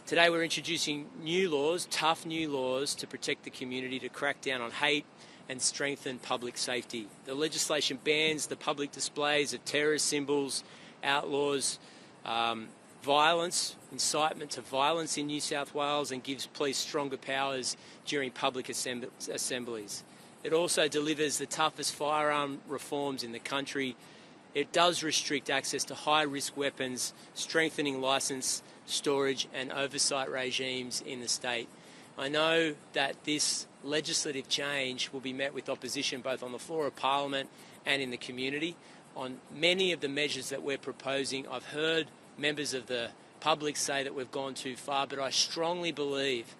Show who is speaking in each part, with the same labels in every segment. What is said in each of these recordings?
Speaker 1: Today we're introducing new laws, tough new laws, to protect the community, to crack down on hate and strengthen public safety. The legislation bans the public displays of terrorist symbols, outlaws violence, incitement to violence in New South Wales, and gives police stronger powers during public assemblies. It also delivers the toughest firearm reforms in the country. It does restrict access to high-risk weapons, strengthening licence, storage and oversight regimes in the state. I know that this legislative change will be met with opposition both on the floor of Parliament and in the community. On many of the measures that we're proposing, I've heard members of the public say that we've gone too far, but I strongly believe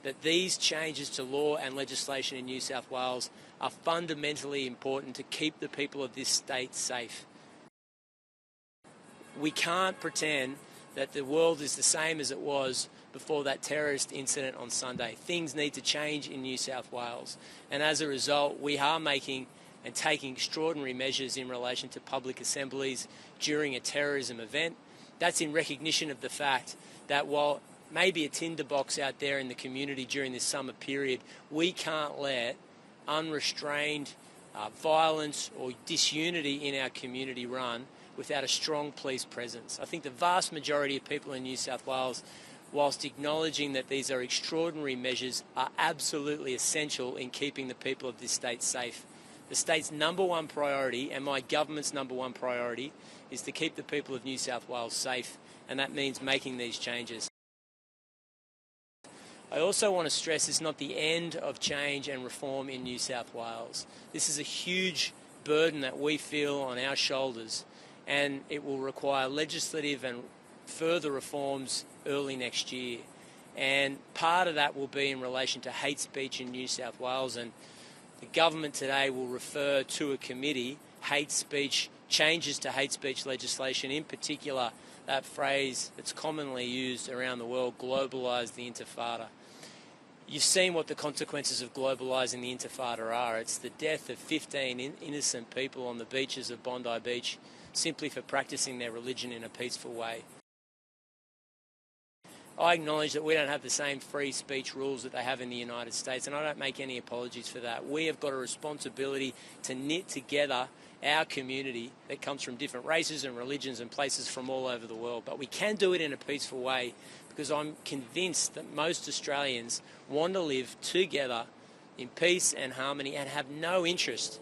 Speaker 1: that these changes to law and legislation in New South Wales are fundamentally important to keep the people of this state safe. We can't pretend that the world is the same as it was before that terrorist incident on Sunday. Things need to change in New South Wales. And as a result, we are making and taking extraordinary measures in relation to public assemblies during a terrorism event. That's in recognition of the fact that while maybe a tinderbox out there in the community during this summer period, we can't let unrestrained violence or disunity in our community run without a strong police presence. I think the vast majority of people in New South Wales, whilst acknowledging that these are extraordinary measures, are absolutely essential in keeping the people of this state safe. The state's number one priority, and my government's number one priority, is to keep the people of New South Wales safe, and that means making these changes. I also want to stress it's not the end of change and reform in New South Wales. This is a huge burden that we feel on our shoulders, and it will require legislative and further reforms early next year. And part of that will be in relation to hate speech in New South Wales, and the government today will refer to a committee hate speech, changes to hate speech legislation, in particular that phrase that's commonly used around the world, globalise the intifada. You've seen what the consequences of globalising the intifada are. It's the death of 15 innocent people on the beaches of Bondi Beach simply for practising their religion in a peaceful way. I acknowledge that we don't have the same free speech rules that they have in the United States, and I don't make any apologies for that. We have got a responsibility to knit together our community that comes from different races and religions and places from all over the world. But we can do it in a peaceful way, because I'm convinced that most Australians want to live together in peace and harmony and have no interest